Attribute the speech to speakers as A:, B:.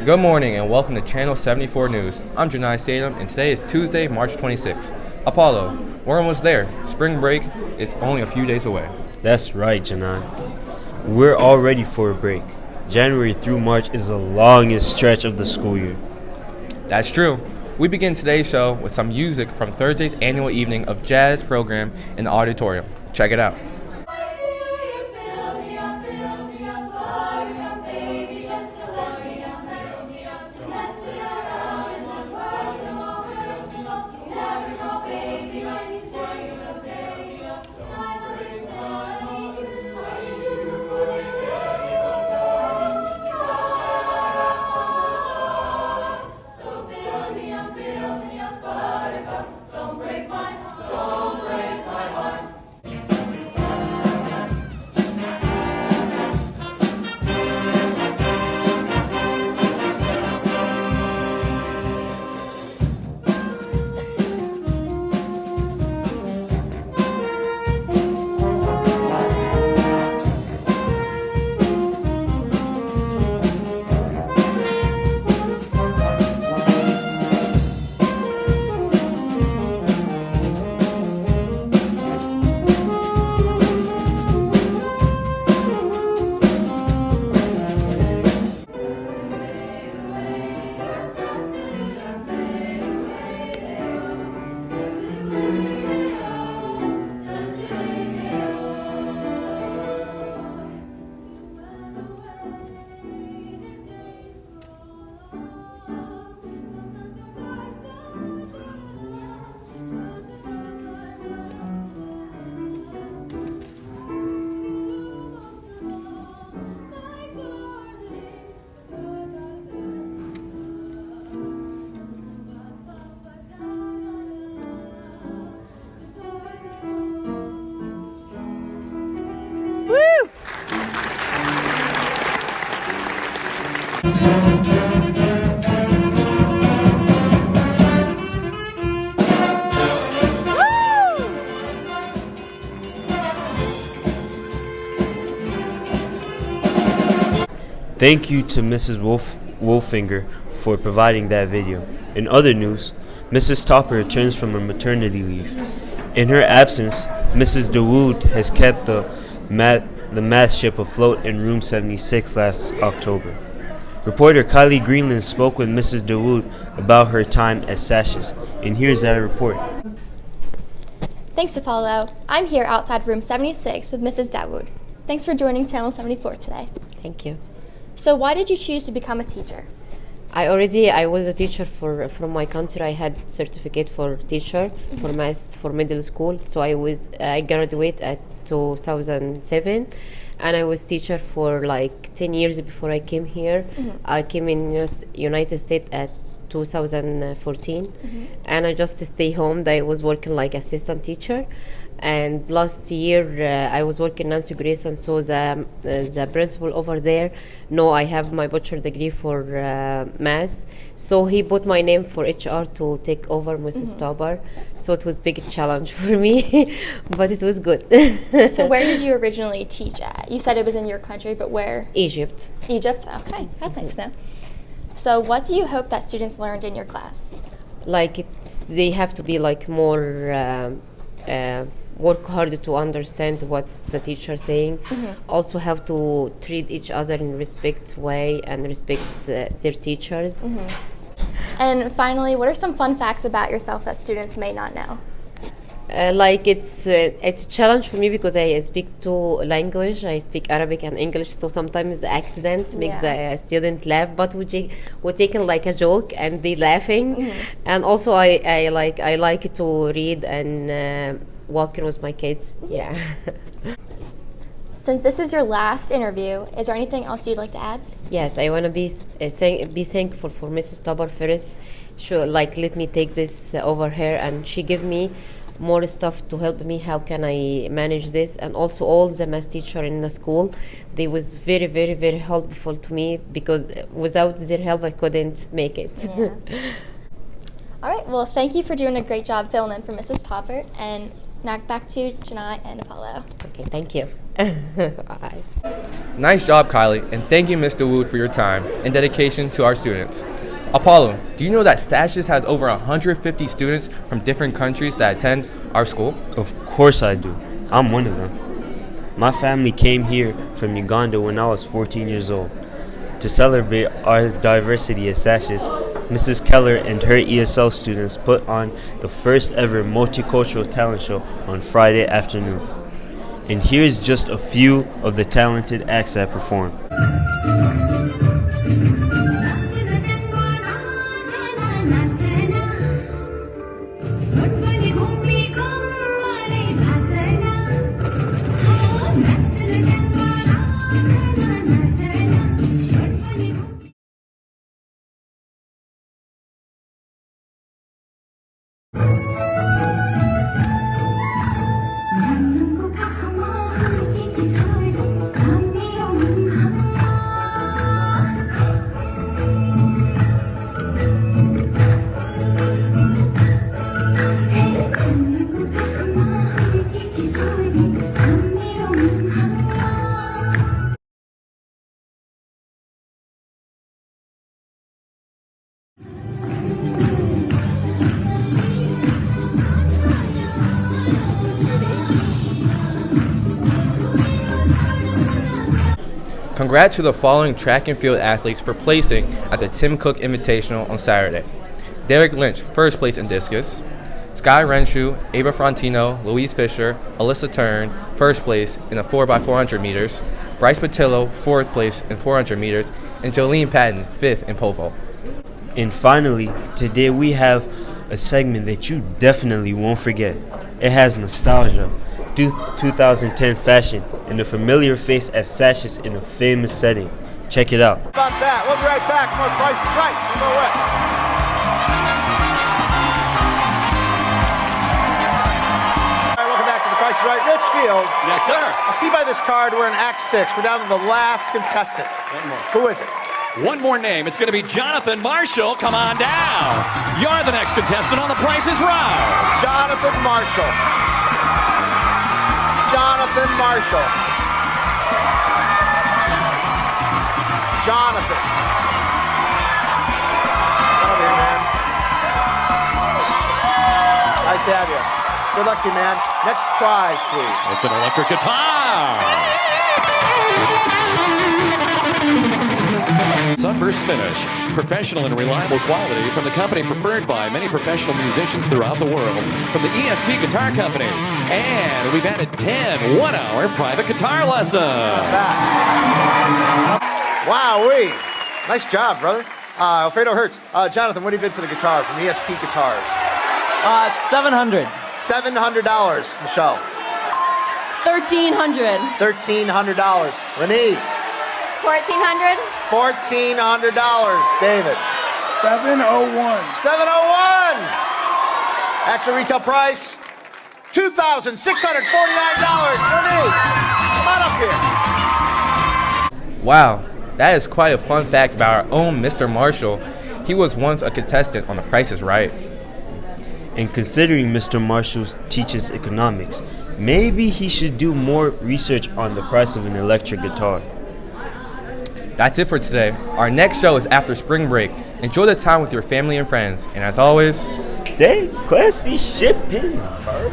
A: Good morning and welcome to Channel 74 News. I'm Janai Statham and today is Tuesday, March 26th. Apollo, we're almost there. Spring break is only a few days away.
B: That's right, Janai. We're all ready for a break. January through March is the longest stretch of the school year.
A: That's true. We begin today's show with some music from Thursday's annual evening of jazz program in the auditorium. Check it out.
B: Thank you to Mrs. Wolfinger for providing that video. In other news, Mrs. Topper returns from her maternity leave. In her absence, Mrs. Dawod has kept the math ship afloat in room 76 last October. Reporter Kylie Greenland spoke with Mrs. Dawod about her time at Sashes, and here's that report.
C: Thanks, Apollo. I'm here outside room 76 with Mrs. Dawod. Thanks for joining Channel 74 today.
D: Thank you.
C: So why did you choose to become a teacher?
D: I was a teacher from my country. I had certificate for teacher for math for middle school. So I graduated at 2007, and I was teacher for like 10 years before I came here. I came in United States at 2014, and I just stay home. I was working like assistant teacher. And last year I was working Nancy Grace, and so the principal over there I have my bachelor degree for math, so he put my name for HR to take over Mrs. Tauber. So it was big challenge for me, but it was good.
C: So where did you originally teach at? You said it was in your country, but where?
D: Egypt.
C: Egypt? Okay, that's nice to know. So what do you hope that students learned in your class?
D: Like they have to be like more work hard to understand what the teacher saying. Also have to treat each other in respect way and respect their teachers.
C: And finally, what are some fun facts about yourself that students may not know?
D: It's a challenge for me because I speak two languages. I speak Arabic and English, so sometimes the accent makes the student laugh, but we take it like a joke and they laughing. And also I like to read and walking with my kids. Yeah.
C: Since this is your last interview, is there anything else you'd like to add?
D: Yes, I want to be thankful for Mrs. Tauber first. She let me take this over here, and she give me more stuff to help me how can I manage this, and also all the math teacher in the school, they was very, very, very helpful to me, because without their help I couldn't make it.
C: Yeah. All right, well, thank you for doing a great job filling in for Mrs. Topper, and Now back to Janai and Apollo.
D: Okay, thank you. Bye.
A: Nice job, Kylie, and thank you, Ms. Dawod, for your time and dedication to our students. Apollo, do you know that Sashes has over 150 students from different countries that attend our school?
B: Of course I do. I'm one of them. My family came here from Uganda when I was 14 years old. To celebrate our diversity at Sashes, Mrs. Keller and her ESL students put on the first ever multicultural talent show on Friday afternoon. And here's just a few of the talented acts that performed.
A: Congrats to the following track and field athletes for placing at the Tim Cook Invitational on Saturday. Derek Lynch, first place in discus. Sky Renshaw, Ava Frontino, Louise Fisher, Alyssa Turn, first place in the 4x400 meters. Bryce Patillo, fourth place in 400 meters. And Jolene Patton, fifth in pole vault.
B: And finally, today we have a segment that you definitely won't forget. It has nostalgia, 2010 fashion, and a familiar face as Sashes in a famous setting. Check it out.
E: How about that? We'll be right back. More Price is Right. You know what? All right, welcome back to The Price is Right. Rich Fields.
F: Yes, sir.
E: I see by this card we're in Act 6. We're down to the last contestant.
F: One more.
E: Who is it?
F: One more name. It's going to be Jonathan Marshall. Come on down. You're the next contestant on The Price is Right.
E: Jonathan Marshall. Jonathan Marshall. Jonathan. Come over here, man. Nice to have you. Good luck to you, man. Next prize, please.
F: It's an electric guitar. Sunburst finish. Professional and reliable quality from the company preferred by many professional musicians throughout the world. From the ESP Guitar Company. And we've added 10 one-hour private guitar lessons.
E: Wowee. Nice job, brother. Alfredo Hertz. Jonathan, what do you bid for the guitar from ESP Guitars?
G: $700.
E: $700. Michelle.
G: $1,300.
E: $1,300. Renee.
C: $1,400.
E: $1,400. David.
H: 701.
E: 701. Actual retail price, $2,649. Renee, come on up here.
A: Wow, that is quite a fun fact about our own Mr. Marshall. He was once a contestant on The Price is Right.
B: And considering Mr. Marshall teaches economics, maybe he should do more research on the price of an electric guitar.
A: That's it for today. Our next show is after spring break. Enjoy the time with your family and friends. And as always,
B: Stay classy, Shippensburg.